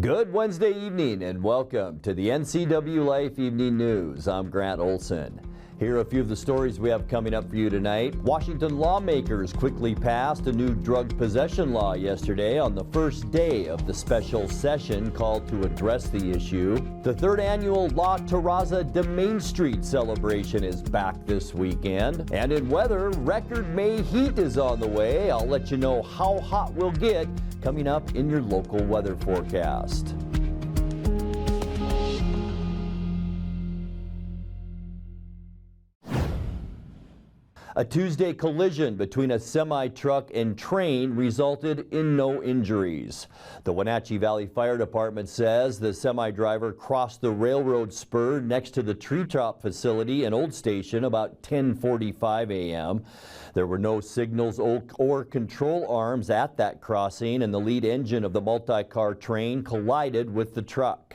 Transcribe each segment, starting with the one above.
Good Wednesday evening and welcome to the NCWLIFE Evening News. I'm Grant Olson. Here are a few of the stories we have coming up for you tonight. Washington lawmakers quickly passed a new drug possession law yesterday on the first day of the special session called to address the issue. The third annual La Terraza de Main Street celebration is back this weekend. And in weather, record May heat is on the way. I'll let you know how hot we'll get coming up in your local weather forecast. A Tuesday collision between a semi-truck and train resulted in no injuries. The Wenatchee Valley Fire Department says the semi-driver crossed the railroad spur next to the treetop facility in Old Station about 10:45 a.m. There were no signals or control arms at that crossing, and the lead engine of the multi-car train collided with the truck.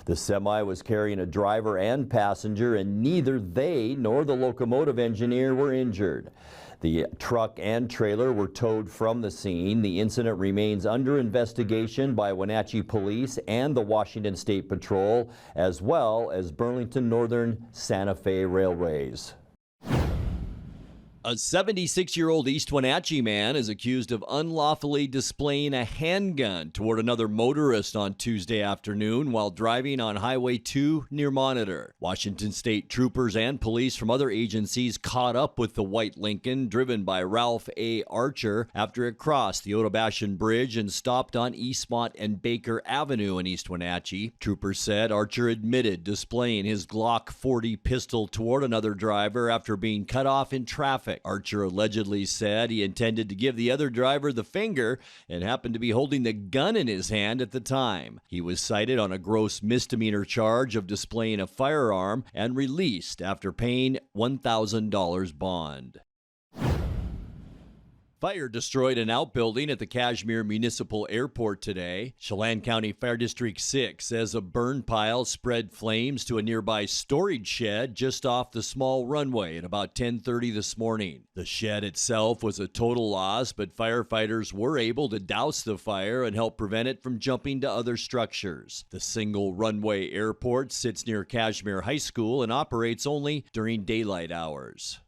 The semi was carrying a driver and passenger, and neither they nor the locomotive engineer were injured. The truck and trailer were towed from the scene. The incident remains under investigation by Wenatchee Police and the Washington State Patrol, as well as Burlington Northern Santa Fe Railways. A 76-year-old East Wenatchee man is accused of unlawfully displaying a handgun toward another motorist on Tuesday afternoon while driving on Highway 2 near Monitor. Washington State troopers and police from other agencies caught up with the white Lincoln driven by Ralph A. Archer after it crossed the Otobashan Bridge and stopped on Eastmont and Baker Avenue in East Wenatchee. Troopers said Archer admitted displaying his Glock 40 pistol toward another driver after being cut off in traffic. Archer allegedly said he intended to give the other driver the finger and happened to be holding the gun in his hand at the time. He was cited on a gross misdemeanor charge of displaying a firearm and released after paying $1,000 bond. Fire destroyed an outbuilding at the Cashmere Municipal Airport today. Chelan County Fire District 6 says a burn pile spread flames to a nearby storage shed just off the small runway at about 10:30 this morning. The shed itself was a total loss, but firefighters were able to douse the fire and help prevent it from jumping to other structures. The single runway airport sits near Cashmere High School and operates only during daylight hours.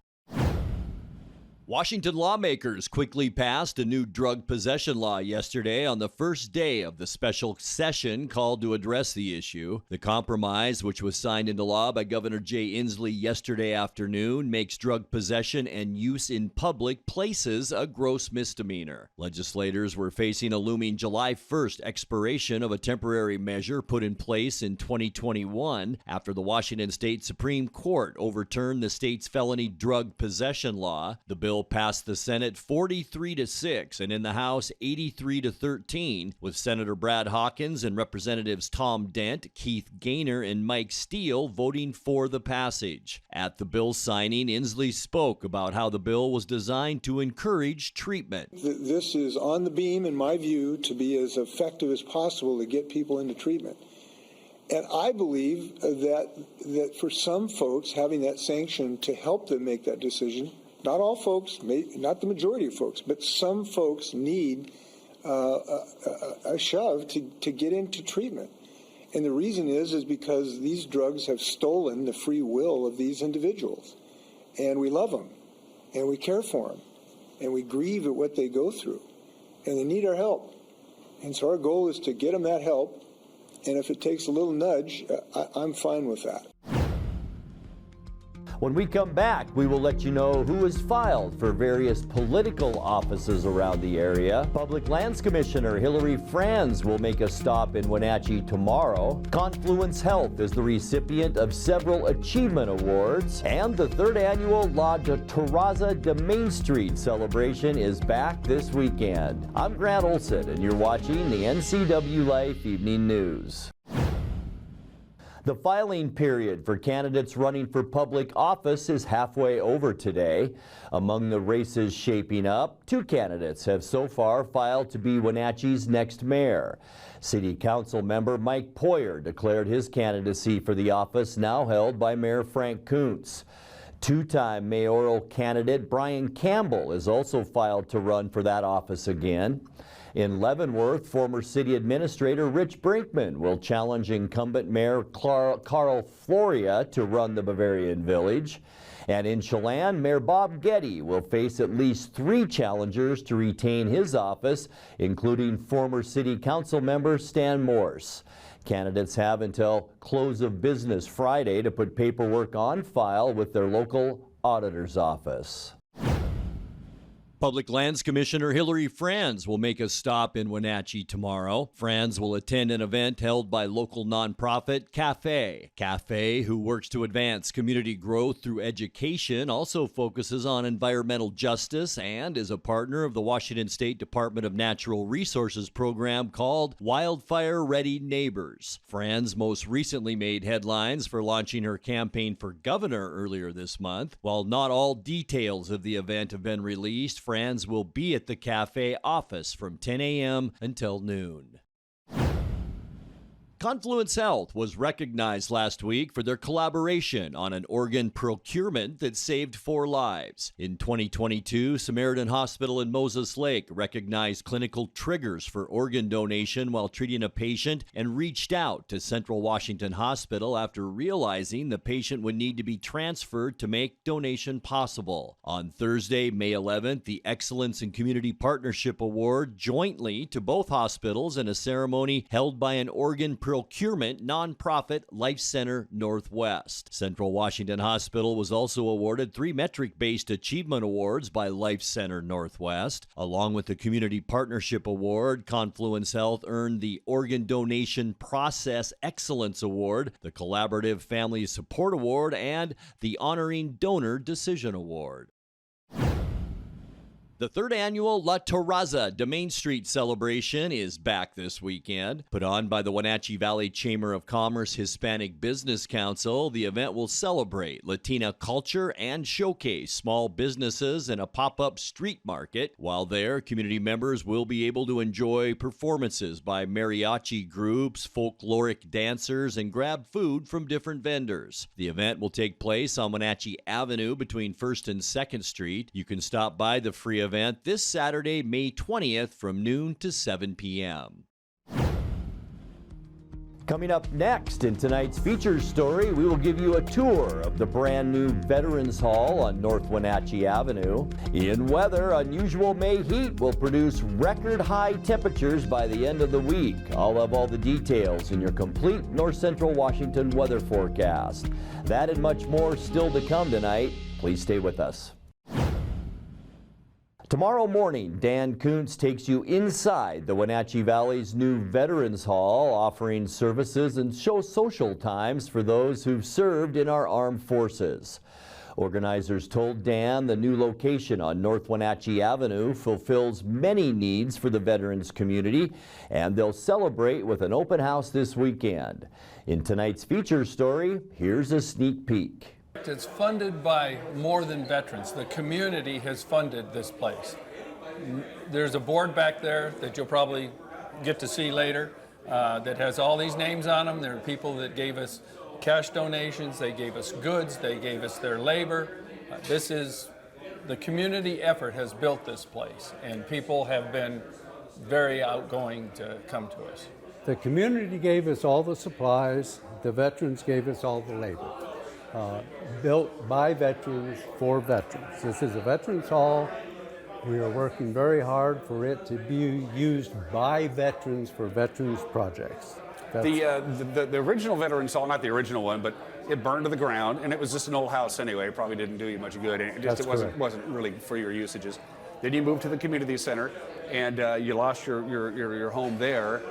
Washington lawmakers quickly passed a new drug possession law yesterday on the first day of the special session called to address the issue. The compromise, which was signed into law by Governor Jay Inslee yesterday afternoon, makes drug possession and use in public places a gross misdemeanor. Legislators were facing a looming July 1st expiration of a temporary measure put in place in 2021 after the Washington State Supreme Court overturned the state's felony drug possession law. The bill passed the Senate 43-6 and in the House 83-13, with Senator Brad Hawkins and Representatives Tom Dent, Keith Gaynor, and Mike Steele voting for the passage. At the bill signing, Inslee spoke about how the bill was designed to encourage treatment. This is on the beam, in my view, to be as effective as possible to get people into treatment. And I believe that for some folks, having that sanction to help them make that decision, not all folks, not the majority of folks, but some folks need a shove to get into treatment. And the reason is because these drugs have stolen the free will of these individuals. And we love them, and we care for them, and we grieve at what they go through. And they need our help. And so our goal is to get them that help. And if it takes a little nudge, I'm fine with that. When we come back, we will let you know who is filed for various political offices around the area. Public Lands Commissioner Hillary Franz will make a stop in Wenatchee tomorrow. Confluence Health is the recipient of several achievement awards. And the third annual La Terraza de Main Street celebration is back this weekend. I'm Grant Olson, and you're watching the NCWLIFE Evening News. The filing period for candidates running for public office is halfway over today. Among the races shaping up, 2 candidates have so far filed to be Wenatchee's next mayor. City Council member Mike Poyer declared his candidacy for the office now held by Mayor Frank Kuntz. Two-time mayoral candidate Brian Campbell is also filed to run for that office again. In Leavenworth, former city administrator Rich Brinkman will challenge incumbent Mayor Carl Floria to run the Bavarian Village. And in Chelan, Mayor Bob Getty will face at least 3 challengers to retain his office, including former city council member Stan Morse. Candidates have until close of business Friday to put paperwork on file with their local auditor's office. Public Lands Commissioner Hillary Franz will make a stop in Wenatchee tomorrow. Franz will attend an event held by local nonprofit Cafe. Cafe, who works to advance community growth through education, also focuses on environmental justice and is a partner of the Washington State Department of Natural Resources program called Wildfire Ready Neighbors. Franz most recently made headlines for launching her campaign for governor earlier this month. While not all details of the event have been released, Franz will be at the Cafe office from 10 a.m. until noon. Confluence Health was recognized last week for their collaboration on an organ procurement that saved 4 lives. In 2022, Samaritan Hospital in Moses Lake recognized clinical triggers for organ donation while treating a patient and reached out to Central Washington Hospital after realizing the patient would need to be transferred to make donation possible. On Thursday, May 11th, the Excellence in Community Partnership Award jointly to both hospitals in a ceremony held by an organ procurement nonprofit Life Center Northwest. Central Washington Hospital was also awarded 3 metric-based achievement awards by Life Center Northwest. Along with the Community Partnership Award, Confluence Health earned the Organ Donation Process Excellence Award, the Collaborative Family Support Award, and the Honoring Donor Decision Award. The 3rd annual La Terraza de Main Street celebration is back this weekend. Put on by the Wenatchee Valley Chamber of Commerce Hispanic Business Council, the event will celebrate Latina culture and showcase small businesses in a pop-up street market. While there, community members will be able to enjoy performances by mariachi groups, folkloric dancers, and grab food from different vendors. The event will take place on Wenatchee Avenue between 1st and 2nd Street. You can stop by the free event this Saturday, May 20th from noon to 7 p.m. Coming up next in tonight's feature story, we will give you a tour of the brand new Veterans Hall on North Wenatchee Avenue. In weather, unusual May heat will produce record high temperatures by the end of the week. I'll have all the details in your complete North Central Washington weather forecast. That and much more still to come tonight. Please stay with us. Tomorrow morning, Dan Kuntz takes you inside the Wenatchee Valley's new Veterans Hall, offering services and social times for those who've served in our armed forces. Organizers told Dan the new location on North Wenatchee Avenue fulfills many needs for the veterans community, and they'll celebrate with an open house this weekend. In tonight's feature story, here's a sneak peek. It's funded by more than veterans. The community has funded this place. There's a board back there that you'll probably get to see later that has all these names on them. There are people that gave us cash donations, they gave us goods, they gave us their labor. The community effort has built this place, and people have been very outgoing to come to us. The community gave us all the supplies, the veterans gave us all the labor. Built by veterans for veterans. This is a Veterans Hall. We are working very hard for it to be used by veterans for veterans projects. The original Veterans Hall, not the original one, but it burned to the ground, and it was just an old house anyway. It probably didn't do you much good. And it wasn't really for your usages. Then you moved to the community center, and you lost your home there.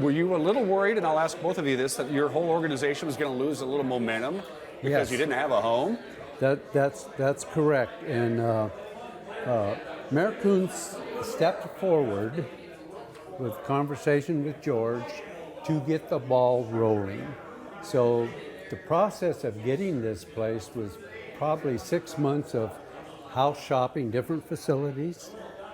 Were you a little worried, and I'll ask both of you this, that your whole organization was going to lose a little momentum because you didn't have a home? That's correct. And Mayor Kuntz stepped forward with conversation with George to get the ball rolling. So the process of getting this place was probably 6 months of house shopping, different facilities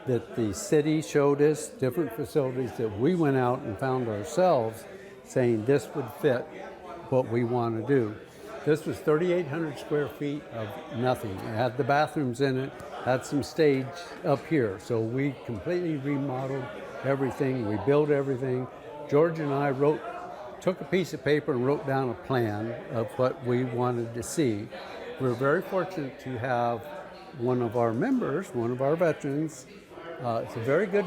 that the city showed us, different facilities that we went out and found ourselves saying this would fit what we want to do. This was 3,800 square feet of nothing. It had the bathrooms in it, had some stage up here. So we completely remodeled everything. We built everything. George and I took a piece of paper and wrote down a plan of what we wanted to see. We're very fortunate to have one of our members, one of our veterans. It's a very good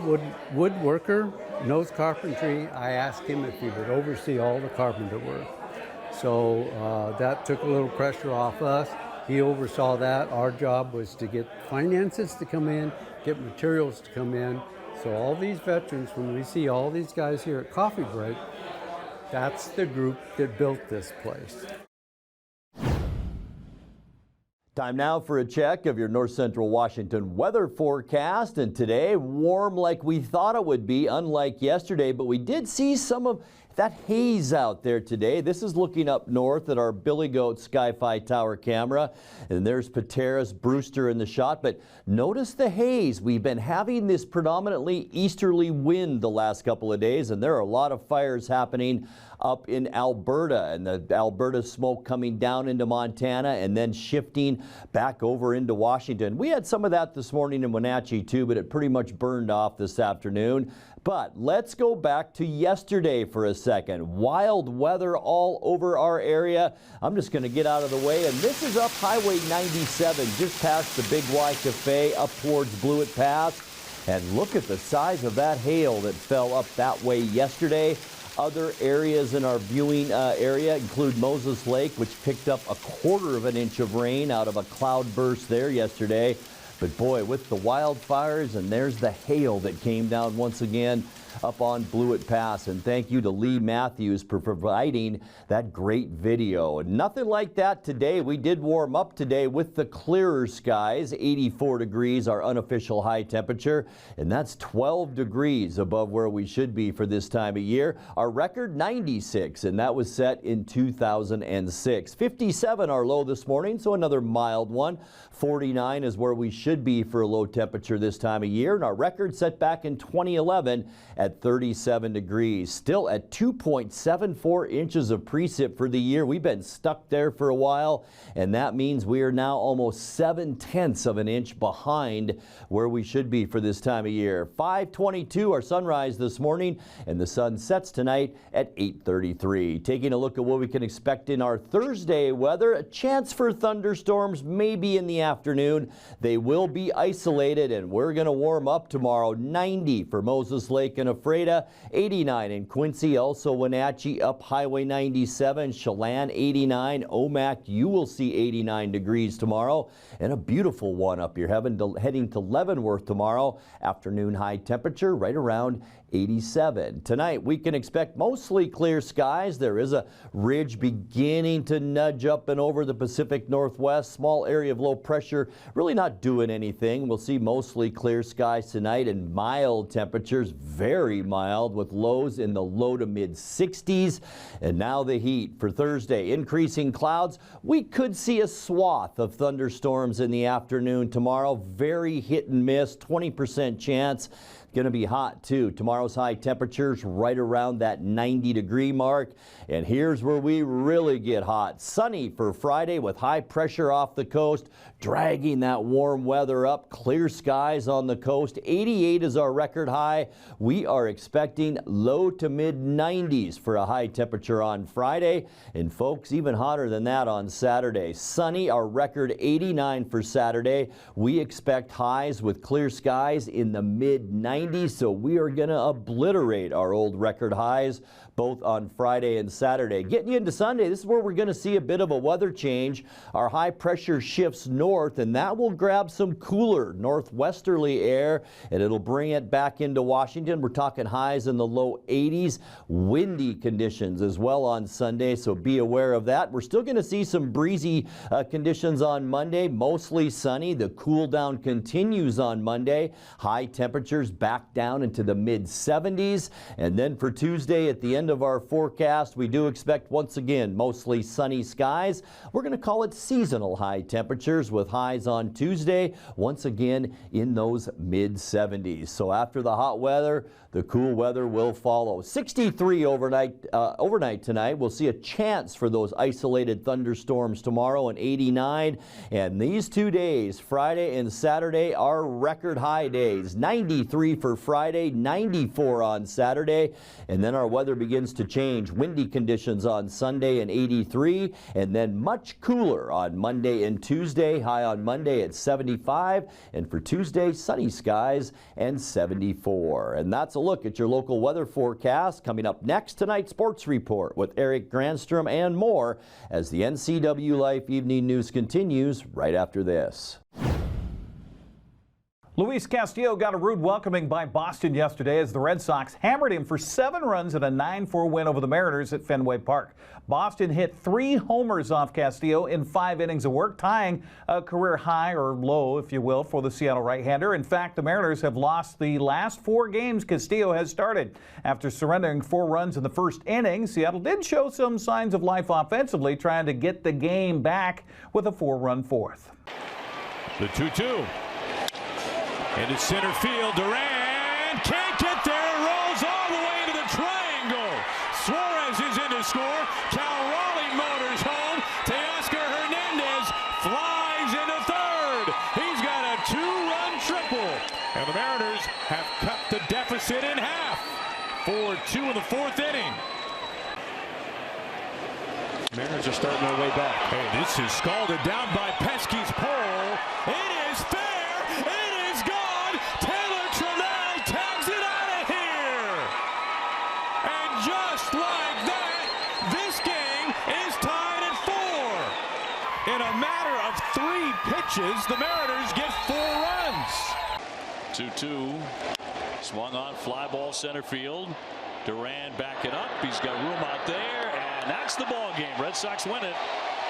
woodworker, knows carpentry. I asked him if he would oversee all the carpenter work. So that took a little pressure off us. He oversaw that. Our job was to get finances to come in, get materials to come in. So all these veterans, when we see all these guys here at Coffee Break, that's the group that built this place. Time now for a check of your North Central Washington weather forecast. And today, warm like we thought it would be, unlike yesterday, but we did see some of that haze out there today. This is looking up north at our Billy Goat Sky-Fi Tower camera. And there's Pateras, Brewster in the shot. But notice the haze. We've been having this predominantly easterly wind the last couple of days, and there are a lot of fires happening up in Alberta, and the Alberta smoke coming down into Montana and then shifting back over into Washington. We had some of that this morning in Wenatchee too, but it pretty much burned off this afternoon. But let's go back to yesterday for a second. Wild weather all over our area. I'm just going to get out of the way, and this is up Highway 97, just past the Big Y Cafe, up towards Blewett Pass. And look at the size of that hail that fell up that way yesterday. Other areas in our viewing area include Moses Lake, which picked up 1/4 inch of rain out of a cloud burst there yesterday. But boy, with the wildfires, and there's the hail that came down once again up on Blewett Pass. And thank you to Lee Matthews for providing that great video. Nothing like that today. We did warm up today with the clearer skies. 84 degrees, our unofficial high temperature, and that's 12 degrees above where we should be for this time of year. Our record 96, and that was set in 2006. 57 our low this morning, so another mild one. 49 is where we should be for a low temperature this time of year, and our record set back in 2011 at 37 degrees. Still at 2.74 inches of precip for the year. We've been stuck there for a while, and that means we are now almost 7/10 of an inch behind where we should be for this time of year. 5:22 our sunrise this morning, and the sun sets tonight at 8:33. Taking a look at what we can expect in our Thursday weather, a chance for thunderstorms maybe in the afternoon. They will be isolated, and we're going to warm up tomorrow. 90 for Moses Lake and Ephrata, 89 in Quincy, also Wenatchee up Highway 97, Chelan 89, Omak, you will see 89 degrees tomorrow, and a beautiful one up here heading to Leavenworth tomorrow. Afternoon high temperature right around 87. Tonight we can expect mostly clear skies. There is a ridge beginning to nudge up and over the Pacific Northwest. Small area of low pressure really not doing anything. We'll see mostly clear skies tonight and mild temperatures, very mild with lows in the low to mid 60s. And now the heat for Thursday. Increasing clouds. We could see a swath of thunderstorms in the afternoon tomorrow. Very hit and miss, 20% chance. Going to be hot too. Tomorrow's high temperatures right around that 90-degree mark. And here's where we really get hot. Sunny for Friday with high pressure off the coast, dragging that warm weather up. Clear skies on the coast. 88 is our record high. We are expecting low to mid 90s for a high temperature on Friday. And folks, even hotter than that on Saturday. Sunny, our record 89 for Saturday. We expect highs with clear skies in the mid 90s. So we are going to obliterate our old record highs both on Friday and Saturday. Getting into Sunday, this is where we're going to see a bit of a weather change. Our high pressure shifts north, and that will grab some cooler northwesterly air, and it'll bring it back into Washington. We're talking highs in the low 80s. Windy conditions as well on Sunday, so be aware of that. We're still going to see some breezy conditions on Monday, mostly sunny. The cool down continues on Monday. High temperatures back down into the mid 70s, and then for Tuesday at the end end of our forecast. We do expect once again mostly sunny skies. We're going to call it seasonal high temperatures with highs on Tuesday once again in those mid-70s. So after the hot weather, the cool weather will follow. 63 overnight tonight. We'll see a chance for those isolated thunderstorms tomorrow, and 89. And these 2 days, Friday and Saturday, are record high days. 93 for Friday, 94 on Saturday. And then our weather begins to change. Windy conditions on Sunday and 83. And then much cooler on Monday and Tuesday. High on Monday at 75. And for Tuesday, sunny skies and 74. And that's a look at your local weather forecast. Coming up next, tonight's sports report with Eric Granstrom and more as the NCWLIFE Evening News continues right after this. Luis Castillo got a rude welcoming by Boston yesterday as the Red Sox hammered him for 7 runs in a 9-4 win over the Mariners at Fenway Park. Boston hit 3 homers off Castillo in 5 innings of work, tying a career high, or low, if you will, for the Seattle right-hander. In fact, the Mariners have lost the last 4 games Castillo has started. After surrendering 4 runs in the first inning, Seattle did show some signs of life offensively, trying to get the game back with a 4-run fourth. The 2-2. Into center field, Duran can't get there, it rolls all the way to the triangle. Suarez is in to score. Cal Raleigh motors home. Teoscar Hernandez flies into third. He's got a 2-run triple. And the Mariners have cut the deficit in half. 4-2 in the 4th inning. Mariners are starting their way back. Hey, this is scalded down by Pesky's pole. It is fair. The Mariners get 4 runs. 2-2. Swung on, fly ball center field. Duran backing up. He's got room out there, and that's the ball game. Red Sox win it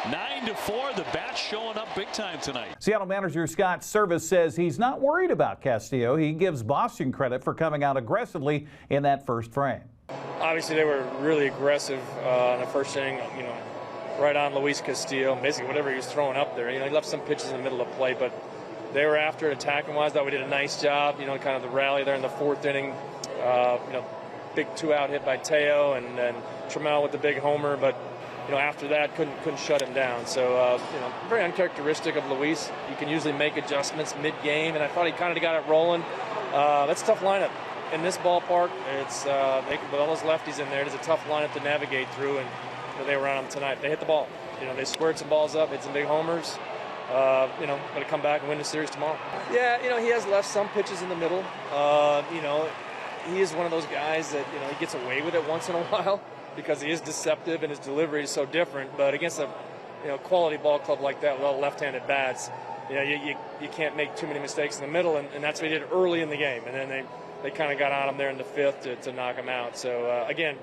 9-4. The bats showing up big time tonight. Seattle manager Scott Service says he's not worried about Castillo. He gives Boston credit for coming out aggressively in that first frame. Obviously, they were really aggressive in the first inning. Right on Luis Castillo, basically whatever he was throwing up there. He left some pitches in the middle of play, but they were after it attacking-wise. Thought we did a nice job, kind of the rally there in the 4th inning. Big 2-out hit by Teo, and then Trammell with the big homer, but after that couldn't shut him down. So very uncharacteristic of Luis. You can usually make adjustments mid-game, and I thought he kind of got it rolling. That's a tough lineup in this ballpark. It's with all those lefties in there, it is a tough lineup to navigate through, and they were on them tonight. They hit the ball. They squared some balls up, hit some big homers. Going to come back and win the series tomorrow. Yeah, he has left some pitches in the middle. He is one of those guys that, he gets away with it once in a while because he is deceptive and his delivery is so different. But against a, quality ball club like that with all left-handed bats, you can't make too many mistakes in the middle, and that's what he did early in the game. And then they kind of got on him there in the 5th to knock him out. So, again,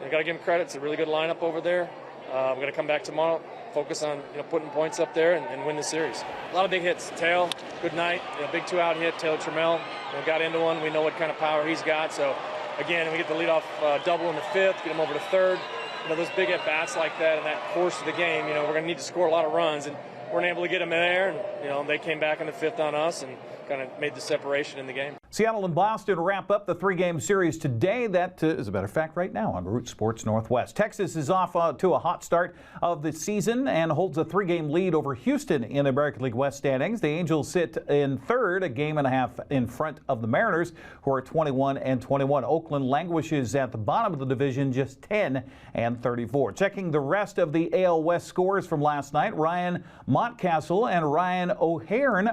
I got to give him credit. It's a really good lineup over there. We're going to come back tomorrow, focus on putting points up there and win the series. A lot of big hits. Tail, good night. Big 2-out hit. Taylor Trammell got into one. We know what kind of power he's got. So again, we get the leadoff double in the 5th, get him over to 3rd. Those big at bats like that in that course of the game. We're going to need to score a lot of runs, and weren't able to get them in there. And they came back in the 5th on us and kind of made the separation in the game. Seattle and Boston wrap up the 3-game series today. That is a matter of fact right now on Root Sports Northwest. Texas is off to a hot start of the season and holds a 3-game lead over Houston in the American League West standings. The Angels sit in 3rd, a game and a half in front of the Mariners, who are 21-21. Oakland languishes at the bottom of the division, just 10-34. Checking the rest of the AL West scores from last night, Ryan Montcastle and Ryan O'Hearn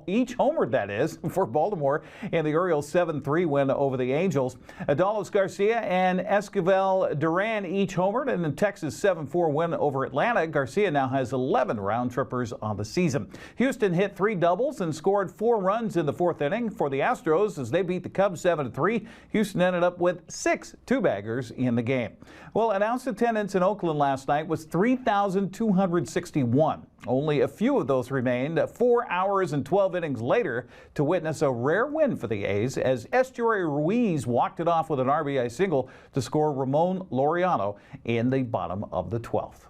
each homered, that is, for Baltimore in the Orioles 7-3 win over the Angels. Adolis Garcia and Esquivel Duran each homered in the Texas 7-4 win over Atlanta. Garcia now has 11 round trippers on the season. Houston hit 3 doubles and scored 4 runs in the 4th inning for the Astros as they beat the Cubs 7-3. Houston ended up with 6 two-baggers in the game. Well, announced attendance in Oakland last night was 3,261. Only a few of those remained 4 hours and 12 innings later to witness a rare win for the A's as Estuary Ruiz walked it off with an RBI single to score Ramon Laureano in the bottom of the 12th.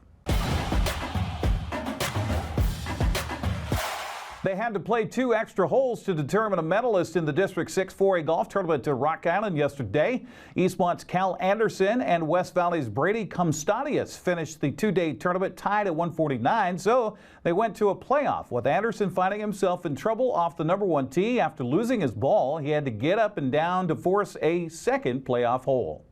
They had to play 2 extra holes to determine a medalist in the District 6 4A golf tournament to Rock Island yesterday. Eastmont's Cal Anderson and West Valley's Brady Comstadius finished the 2-day tournament tied at 149, so they went to a playoff, with Anderson finding himself in trouble off the number 1 tee after losing his ball. He had to get up and down to force a second playoff hole.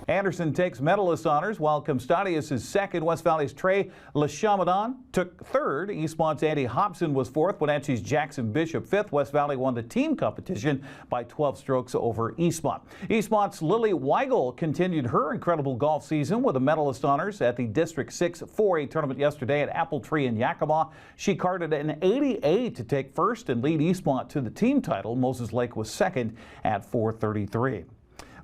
Anderson takes medalist honors, while Comstadius is second. West Valley's Trey LeChamadan took third. Eastmont's Andy Hobson was fourth. Wenatchee's Jackson Bishop fifth. West Valley won the team competition by 12 strokes over Eastmont. Eastmont's Lily Weigel continued her incredible golf season with a medalist honors at the District 6 4A tournament yesterday at Apple Tree in Yakima. She carded an 88 to take first and lead Eastmont to the team title. Moses Lake was second at 433.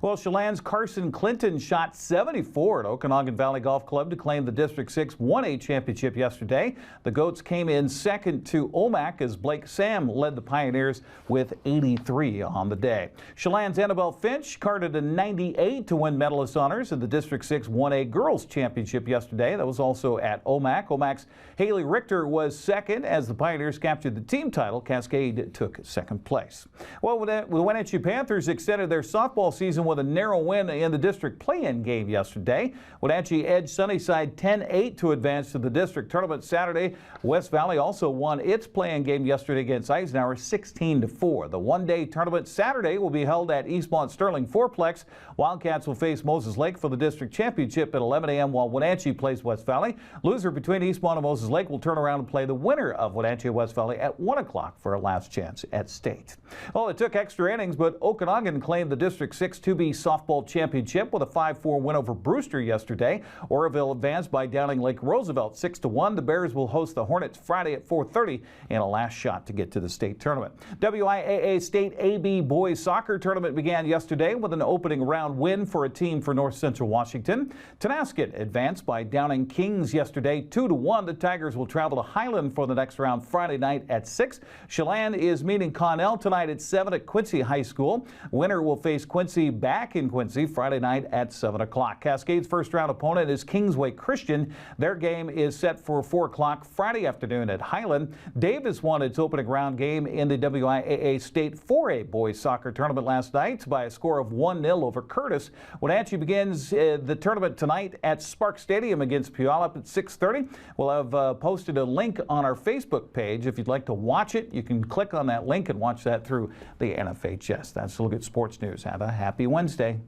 Well, Chelan's Carson Clinton shot 74 at Okanagan Valley Golf Club to claim the District 6 1A championship yesterday. The Goats came in second to Omak as Blake Sam led the Pioneers with 83 on the day. Chelan's Annabelle Finch carded a 98 to win medalist honors at the District 6 1A Girls Championship yesterday. That was also at Omak. Omak's Haley Richter was second as the Pioneers captured the team title. Cascade took second place. Well, the Wenatchee Panthers extended their softball season with a narrow win in the district play-in game yesterday. Wenatchee edged Sunnyside 10-8 to advance to the district tournament Saturday. West Valley also won its play-in game yesterday against Eisenhower 16-4. The one-day tournament Saturday will be held at Eastmont Sterling Fourplex. Wildcats will face Moses Lake for the district championship at 11 a.m. while Wenatchee plays West Valley. Loser between Eastmont and Moses Lake will turn around and play the winner of Wenatchee West Valley at 1 o'clock for a last chance at state. Well, it took extra innings, but Okanagan claimed the District 6 2B softball championship with a 5-4 win over Brewster yesterday. Oroville advanced by downing Lake Roosevelt 6-1. The Bears will host the Hornets Friday at 4:30 in a last shot to get to the state tournament. WIAA State AB Boys Soccer Tournament began yesterday with an opening round win for a team for North Central Washington. Tenasket advanced by downing Kings yesterday 2-1. The Tigers will travel to Highland for the next round Friday night at 6. Chelan is meeting Connell tonight at 7 at Quincy High School. Winner will face Quincy back in Quincy Friday night at 7 o'clock. Cascade's first round opponent is Kingsway Christian. Their game is set for 4 o'clock Friday afternoon at Highland. Davis won its opening round game in the WIAA State 4A Boys Soccer Tournament last night by a score of 1-0 over Curtis. Wenatchee begins the tournament tonight at Spark Stadium against Puyallup at 6:30. We'll have posted a link on our Facebook page. If you'd like to watch it, you can click on that link and watch that through the NFHS. That's a look at sports news. Have a happy Wednesday.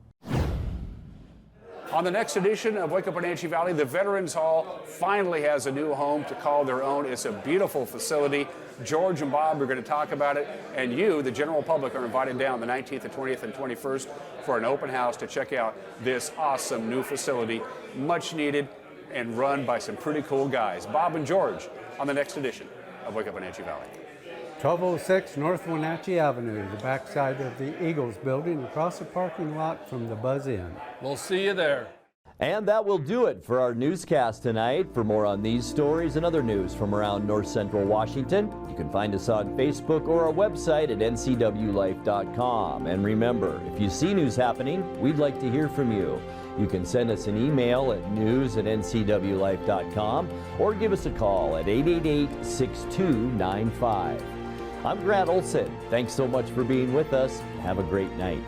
On the next edition of Wake Up Wenatchee Valley, the Veterans Hall finally has a new home to call their own. It's a beautiful facility. George and Bob are going to talk about it, and you, the general public, are invited down the 19th, the 20th, and 21st for an open house to check out this awesome new facility, much needed and run by some pretty cool guys. Bob and George on the next edition of Wake Up Wenatchee Valley. 1206 North Wenatchee Avenue, the backside of the Eagles building, across the parking lot from the Buzz Inn. We'll see you there. And that will do it for our newscast tonight. For more on these stories and other news from around North Central Washington, you can find us on Facebook or our website at NCWLIFE.com. And remember, if you see news happening, we'd like to hear from you. You can send us an email at news@ncwlife.com or give us a call at 888-6295. I'm Grant Olson. Thanks so much for being with us. Have a great night.